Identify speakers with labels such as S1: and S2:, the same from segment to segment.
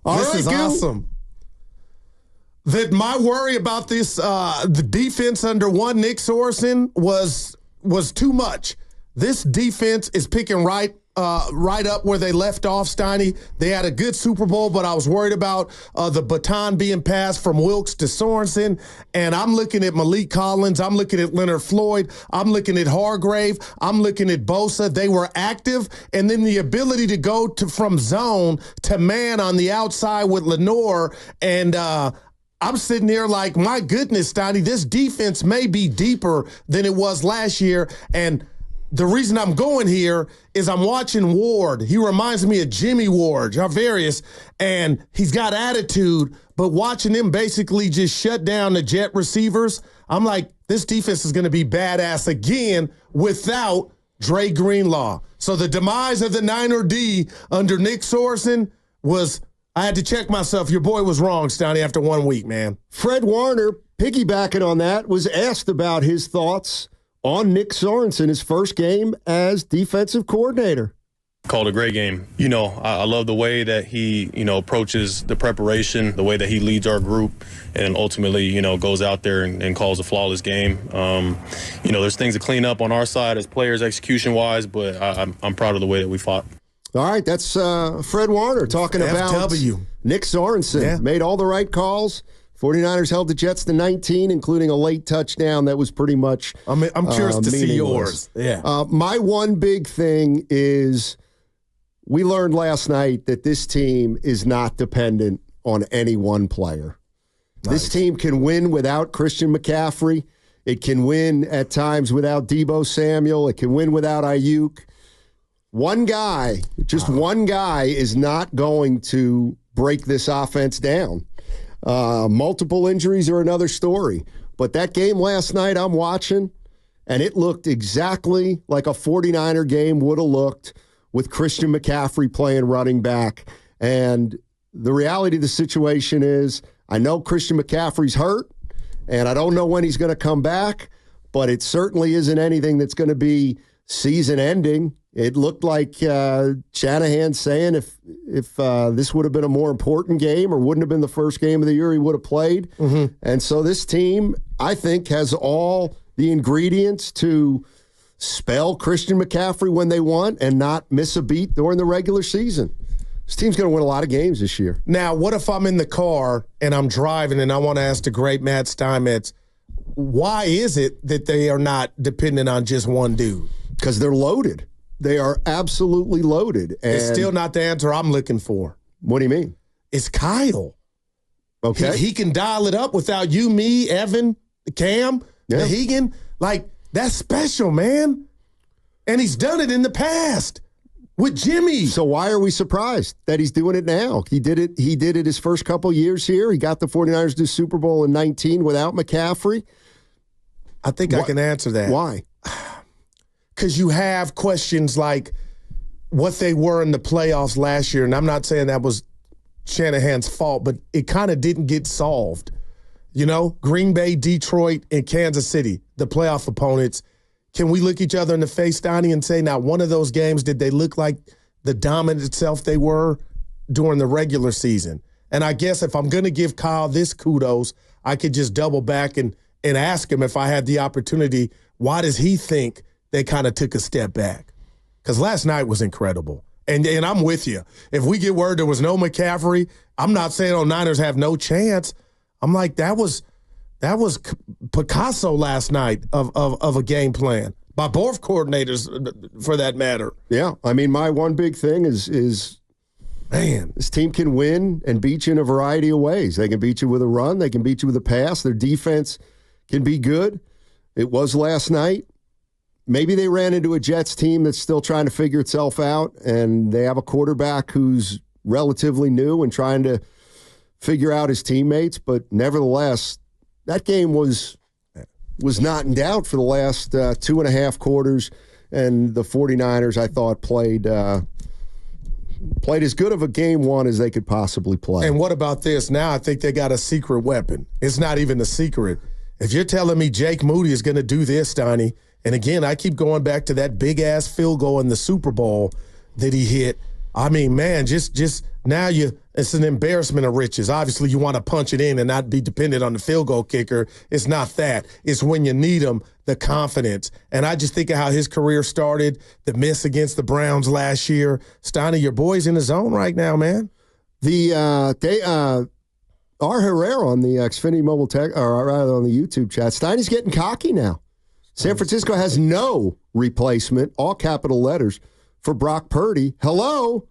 S1: This is awesome. That my worry about this, the defense under one Nick Sorensen was too much. This defense is picking right up where they left off, Steiny. They had a good Super Bowl, but I was worried about the baton being passed from Wilkes to Sorensen. And I'm looking at Malik Collins. I'm looking at Leonard Floyd. I'm looking at Hargrave. I'm looking at Bosa. They were active. And then the ability to go from zone to man on the outside with Lenore. And I'm sitting here like, my goodness, Steiny, this defense may be deeper than it was last year. And the reason I'm going here is I'm watching Ward. He reminds me of Jimmy Ward, Javarius, and he's got attitude, but watching him basically just shut down the Jet receivers, I'm like, this defense is going to be badass again without Dre Greenlaw. So the demise of the Niner D under Nick Sorensen was, I had to check myself. Your boy was wrong, Steiny, after 1 week, man.
S2: Fred Warner, piggybacking on that, was asked about his thoughts on Nick Sorensen, his first game as defensive coordinator.
S3: Called a great game. I love the way that he, approaches the preparation, the way that he leads our group, and ultimately, goes out there and calls a flawless game. There's things to clean up on our side as players execution-wise, but I'm proud of the way that we fought.
S2: All right, that's Fred Warner talking about Nick Sorensen. Yeah. Made all the right calls. 49ers held the Jets to 19, including a late touchdown that was pretty much
S1: I'm curious to see yours. Yeah.
S2: My one big thing is we learned last night that this team is not dependent on any one player. Nice. This team can win without Christian McCaffrey. It can win at times without Deebo Samuel. It can win without Aiyuk. One guy, just one guy, is not going to break this offense down. Multiple injuries are another story. But that game last night I'm watching, and it looked exactly like a 49er game would have looked with Christian McCaffrey playing running back. And the reality of the situation is I know Christian McCaffrey's hurt, and I don't know when he's going to come back, but it certainly isn't anything that's going to be season-ending. It looked like Shanahan saying if this would have been a more important game or wouldn't have been the first game of the year he would have played. Mm-hmm. And so this team, I think, has all the ingredients to spell Christian McCaffrey when they want and not miss a beat during the regular season. This team's going to win a lot of games this year.
S1: Now, what if I'm in the car and I'm driving and I want to ask the great Matt Steinmetz, why is it that they are not dependent on just one dude?
S2: Because they're loaded. They are absolutely loaded. And
S1: it's still not the answer I'm looking for.
S2: What do you mean?
S1: It's Kyle.
S2: Okay.
S1: He can dial it up without you, me, Evan, Cam, Hegan. Like, that's special, man. And he's done it in the past with Jimmy.
S2: So why are we surprised that he's doing it now? He did it his first couple years here. He got the 49ers to Super Bowl in 19 without McCaffrey.
S1: I think I can answer that.
S2: Why?
S1: Because you have questions like what they were in the playoffs last year, and I'm not saying that was Shanahan's fault, but it kind of didn't get solved. Green Bay, Detroit, and Kansas City, the playoff opponents. Can we look each other in the face, Donnie, and say, now, one of those games, did they look like the dominant self they were during the regular season? And I guess if I'm going to give Kyle this kudos, I could just double back and ask him if I had the opportunity, why does he think they kind of took a step back? Because last night was incredible. And I'm with you. If we get word there was no McCaffrey, I'm not saying Niners have no chance. I'm like, that was Picasso last night of a game plan by both coordinators, for that matter.
S2: Yeah, I mean, my one big thing is man, this team can win and beat you in a variety of ways. They can beat you with a run. They can beat you with a pass. Their defense can be good. It was last night. Maybe they ran into a Jets team that's still trying to figure itself out, and they have a quarterback who's relatively new and trying to figure out his teammates. But nevertheless, that game was not in doubt for the last 2.5 quarters, and the 49ers, I thought, played as good of a game one as they could possibly play.
S1: And what about this? Now I think they got a secret weapon. It's not even a secret. If you're telling me Jake Moody is going to do this, Donnie, and again, I keep going back to that big-ass field goal in the Super Bowl that he hit. I mean, man, just now it's an embarrassment of riches. Obviously, you want to punch it in and not be dependent on the field goal kicker. It's not that. It's when you need them, the confidence. And I just think of how his career started, the miss against the Browns last year. Steiny, your boy's in the zone right now, man.
S2: R. Herrera on the Xfinity Mobile Tech, or rather on the YouTube chat, Steiny's getting cocky now. San Francisco has no replacement, all capital letters, for Brock Purdy. Hello?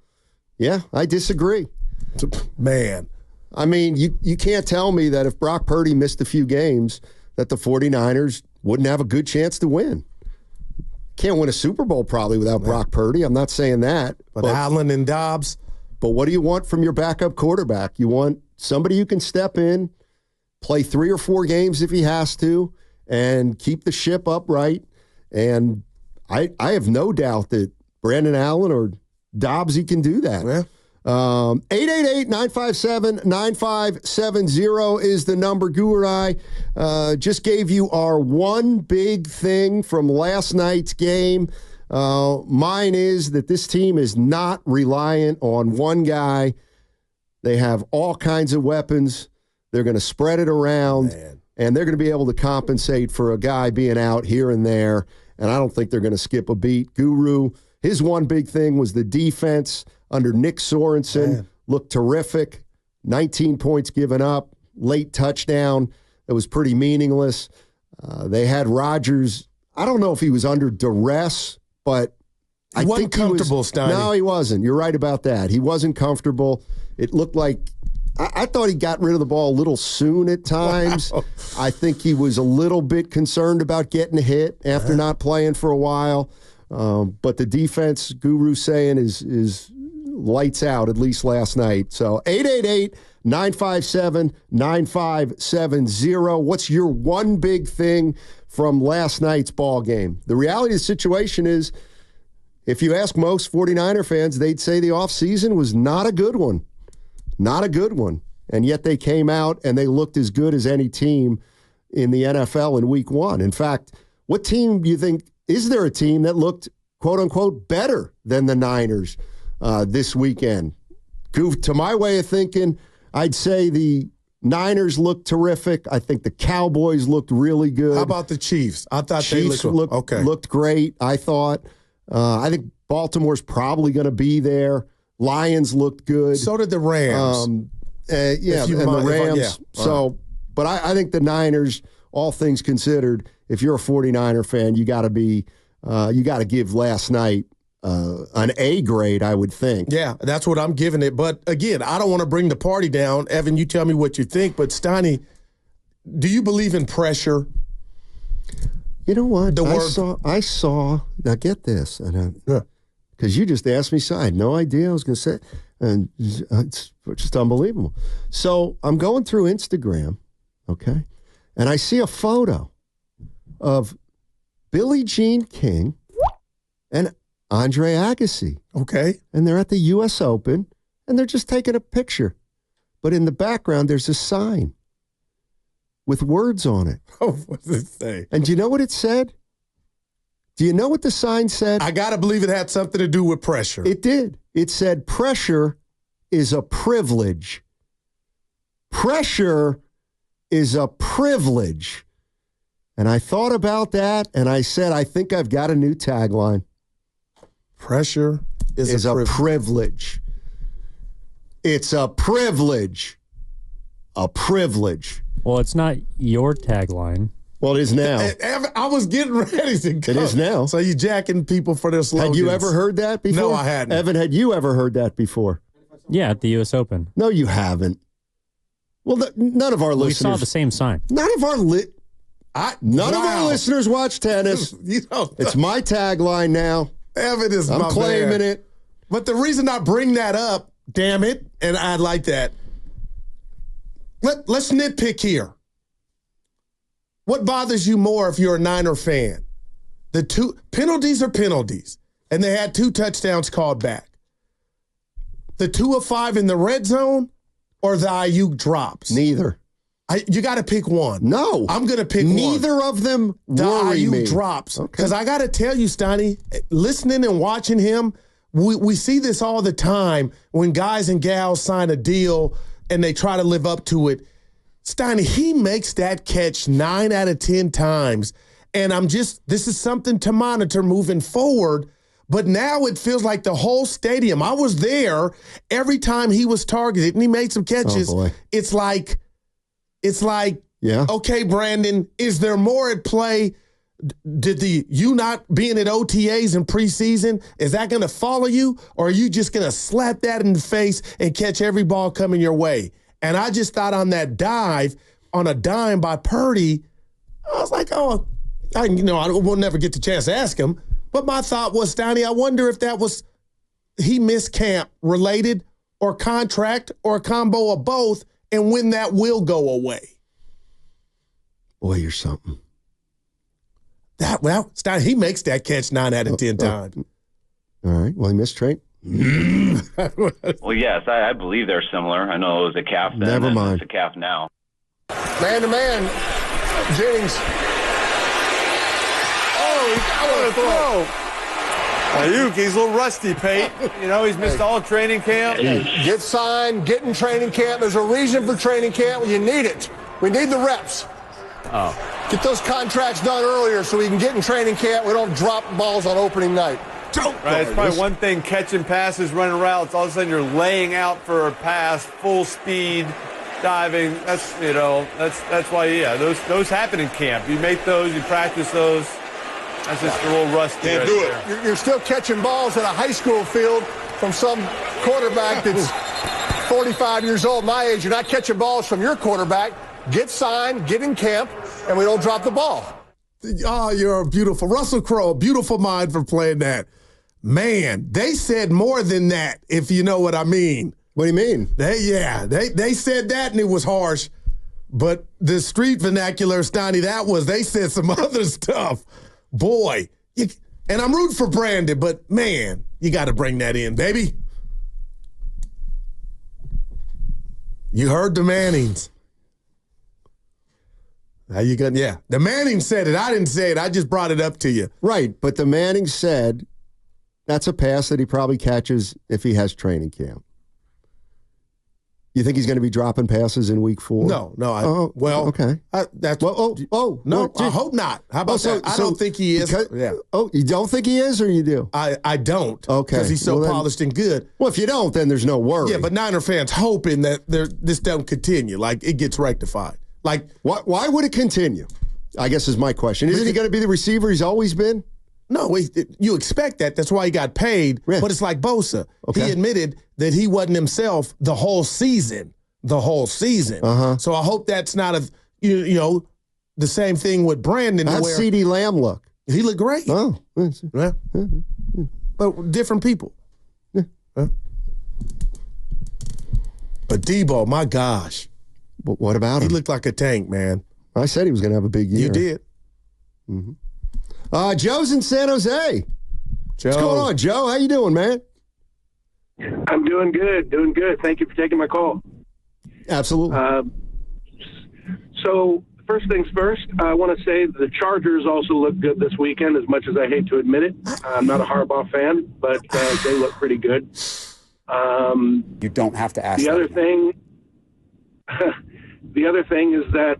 S2: Yeah, I disagree.
S1: Man.
S2: I mean, you can't tell me that if Brock Purdy missed a few games that the 49ers wouldn't have a good chance to win. Can't win a Super Bowl probably without Brock Purdy. I'm not saying that.
S1: But Allen and Dobbs.
S2: But what do you want from your backup quarterback? You want somebody who can step in, play 3 or 4 games if he has to, and keep the ship upright. And I have no doubt that Brandon Allen or Dobbs, he can do that.
S1: Yeah.
S2: 888-957-9570 is the number. Guru and I just gave you our one big thing from last night's game. Mine is that this team is not reliant on one guy. They have all kinds of weapons. They're going to spread it around, and they're going to be able to compensate for a guy being out here and there, and I don't think they're going to skip a beat. Guru, his one big thing was the defense under Nick Sorensen. Looked terrific. 19 points given up, late touchdown. It was pretty meaningless. They had Rodgers. I don't know if he was under duress, but I think
S1: comfortable, Steiny.
S2: No, he wasn't. You're right about that. He wasn't comfortable. It looked like I thought he got rid of the ball a little soon at times. Wow. I think he was a little bit concerned about getting hit after not playing for a while. But the defense, Guru saying, is lights out, at least last night. So 888-957-9570. What's your one big thing from last night's ball game? The reality of the situation is, if you ask most 49er fans, they'd say the offseason was not a good one. Not a good one. And yet they came out and they looked as good as any team in the NFL in week 1. In fact, what team do you think, is there a team that looked, quote unquote, better than the Niners this weekend? To my way of thinking, I'd say the Niners looked terrific. I think the Cowboys looked really good.
S1: How about the Chiefs? I thought
S2: Chiefs
S1: they
S2: looked great, I thought. I think Baltimore's probably going to be there. Lions looked good.
S1: So did the Rams.
S2: And the Rams. But I think the Niners, all things considered, if you're a 49er fan, you got to give last night an A grade, I would think.
S1: Yeah, that's what I'm giving it. But again, I don't want to bring the party down. Evan, you tell me what you think. But Steiny, do you believe in pressure?
S2: You know what? I saw. Now get this, because you just asked me, so I had no idea I was going to say, and it's just unbelievable. So I'm going through Instagram, okay, and I see a photo of Billie Jean King and Andre Agassi.
S1: Okay,
S2: and they're at the U.S. Open, and they're just taking a picture, but in the background there's a sign with words on it.
S1: Oh, what does it say?
S2: And do you know what it said? Do you know what the sign said?
S1: I got to believe it had something to do with pressure.
S2: It did. It said, pressure is a privilege. Pressure is a privilege. And I thought about that, and I said, I think I've got a new tagline.
S1: Pressure is a privilege.
S2: It's a privilege. A privilege.
S4: Well, it's not your tagline.
S2: Well, it is now.
S1: I was getting ready to go.
S2: It is now.
S1: So you jacking people for their slogans.
S2: Had you ever heard that before?
S1: No, I hadn't.
S2: Evan, had you ever heard that before?
S4: Yeah, at the U.S. Open.
S2: No, you haven't. Well, none of our listeners.
S4: We saw the same sign.
S2: None of our listeners watch tennis. It's my tagline now.
S1: Evan is
S2: I'm claiming it.
S1: But the reason I bring that up, damn it, and I like that. Let's nitpick here. What bothers you more if you're a Niner fan? The two penalties are penalties, and they had 2 touchdowns called back. The 2 of 5 in the red zone or the Aiyuk drops?
S2: Neither.
S1: You got to pick one.
S2: No.
S1: I'm going to pick
S2: Neither
S1: one.
S2: of them
S1: the
S2: worry
S1: Aiyuk
S2: me.
S1: drops. Because I got to tell you, Steiny, listening and watching him, We see this all the time when guys and gals sign a deal and they try to live up to it. Steiny, he makes that catch 9 out of 10 times. And this is something to monitor moving forward. But now it feels like the whole stadium. I was there every time he was targeted and he made some catches.
S2: Oh, boy.
S1: It's like,
S2: Yeah.
S1: okay, Brandon, is there more at play? Did you not being at OTAs in preseason, is that going to follow you? Or are you just going to slap that in the face and catch every ball coming your way? And I just thought on that dive, on a dime by Purdy, I was like, oh, I will never get the chance to ask him. But my thought was, Steiny, I wonder if that was he missed camp related or contract or a combo of both, and when that will go away.
S2: Boy, you're something.
S1: Steiny, he makes that catch 9 out of 10 times.
S2: All right. Well, he missed trade.
S5: Well, yes, I believe they're similar. I know it was a calf then.
S2: Never mind.
S5: It's a calf now.
S6: Man-to-man, Jennings. Oh, he got a throw.
S7: Aiyuk, he's a little rusty, Pate. He's missed all training camp.
S6: Get signed, get in training camp. There's a reason for training camp. You need it. We need the reps.
S7: Oh.
S6: Get those contracts done earlier so we can get in training camp. We don't drop balls on opening night.
S7: Right, it's probably one thing catching passes, running routes. All of a sudden you're laying out for a pass, full speed, diving. That's why, those happen in camp. You make those, you practice those. That's just a little rusty.
S6: Can't do it. You're still catching balls at a high school field from some quarterback that's 45 years old, my age. You're not catching balls from your quarterback. Get signed, get in camp, and we don't drop the ball.
S1: Oh, you're a beautiful. Russell Crowe, a beautiful mind for playing that. Man, they said more than that, if you know what I mean.
S2: What do you mean?
S1: They said that and it was harsh. But the street vernacular, Steiny, they said some other stuff. Boy, and I'm rooting for Brandon, but man, you got to bring that in, baby. You heard the Mannings. How you gonna? Yeah, the Mannings said it. I didn't say it. I just brought it up to you.
S2: Right, but the Mannings said that's a pass that he probably catches if he has training camp. You think he's going to be dropping passes in week 4?
S1: No.
S2: Okay.
S1: I hope not. How about that? I don't think he is.
S2: You don't think he is, or you do?
S1: I don't.
S2: Okay.
S1: Because he's so polished and good.
S2: Well, if you don't, then there's no worry.
S1: Yeah, but Niner fans hoping that this doesn't continue, like it gets rectified. Like,
S2: why would it continue? I guess is my question. Isn't he going to be the receiver he's always been?
S1: No, you expect that. That's why he got paid. Yeah. But it's like Bosa. Okay. He admitted that he wasn't himself the whole season. Uh-huh. So I hope that's not the same thing with Brandon.
S2: How'd CeeDee Lamb look?
S1: He looked great.
S2: Oh.
S1: Yeah. But different people.
S2: Yeah.
S1: Huh? But Debo, my gosh.
S2: But what about him?
S1: He looked like a tank, man.
S2: I said he was going to have a big year.
S1: You did.
S2: Mm-hmm. Joe's in San Jose.
S1: Joe.
S2: What's going on, Joe? How you doing, man?
S8: I'm doing good. Thank you for taking my call.
S2: Absolutely.
S8: So first things first, I want to say the Chargers also look good this weekend, as much as I hate to admit it. I'm not a Harbaugh fan, but they look pretty good.
S9: You don't have to ask.
S8: The other thing is that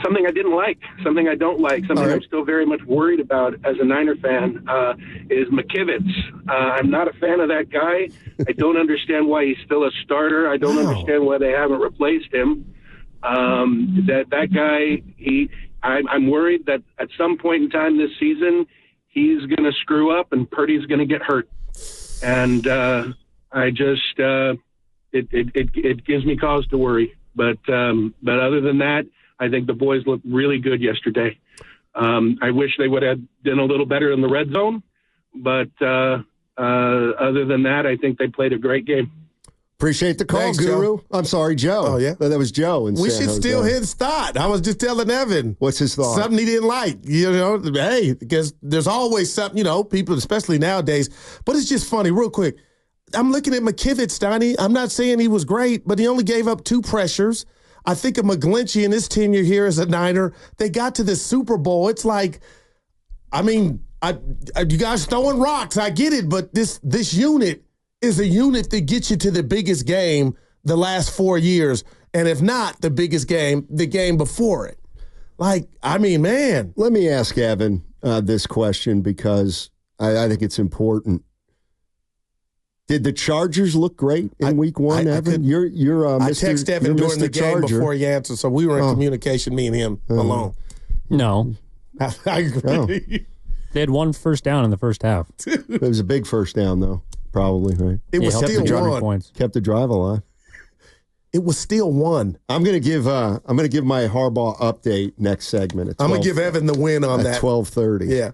S8: something I didn't like, something I don't like, something I'm still very much worried about as a Niner fan is McKivitz. I'm not a fan of that guy. I don't understand why he's still a starter. I don't understand why they haven't replaced him. That guy, I'm worried that at some point in time this season, he's going to screw up and Purdy's going to get hurt. And I just, it gives me cause to worry. But other than that, I think the boys looked really good yesterday. I wish they would have done a little better in the red zone. But other than that, I think they played a great game.
S2: Appreciate the call,
S1: Thanks,
S2: Guru.
S1: Joe.
S2: I'm sorry, Joe.
S1: Oh, yeah?
S2: That was Joe.
S1: We should steal his thought. I was just telling Evan.
S2: What's his thought?
S1: Something he didn't like. Hey, because there's always something, people, especially nowadays. But it's just funny, real quick. I'm looking at McKivitz, Steiny. I'm not saying he was great, but he only gave up 2 pressures. I think of McGlinchey in his tenure here as a Niner. They got to the Super Bowl. It's like, you guys throwing rocks. I get it, but this unit is a unit that gets you to the biggest game the last 4 years, and if not the biggest game, the game before it. Like, I mean, man.
S2: Let me ask Evan this question because I think it's important. Did the Chargers look great in Week 1, Evan? You're Mr.
S1: I texted Evan during the game before he answered, so we were in communication, me and him alone.
S4: No.
S1: I agree.
S2: Oh.
S4: They had 1 first down in the first half.
S2: It was a big first down, though, probably, right?
S1: It was
S4: helped
S1: still
S4: the driving
S1: one.
S4: points.
S2: Kept the drive alive.
S1: It was still one.
S2: I'm gonna give my Harbaugh update next segment.
S1: I'm gonna give Evan the win on
S2: at
S1: that.
S2: 12:30.
S1: Yeah.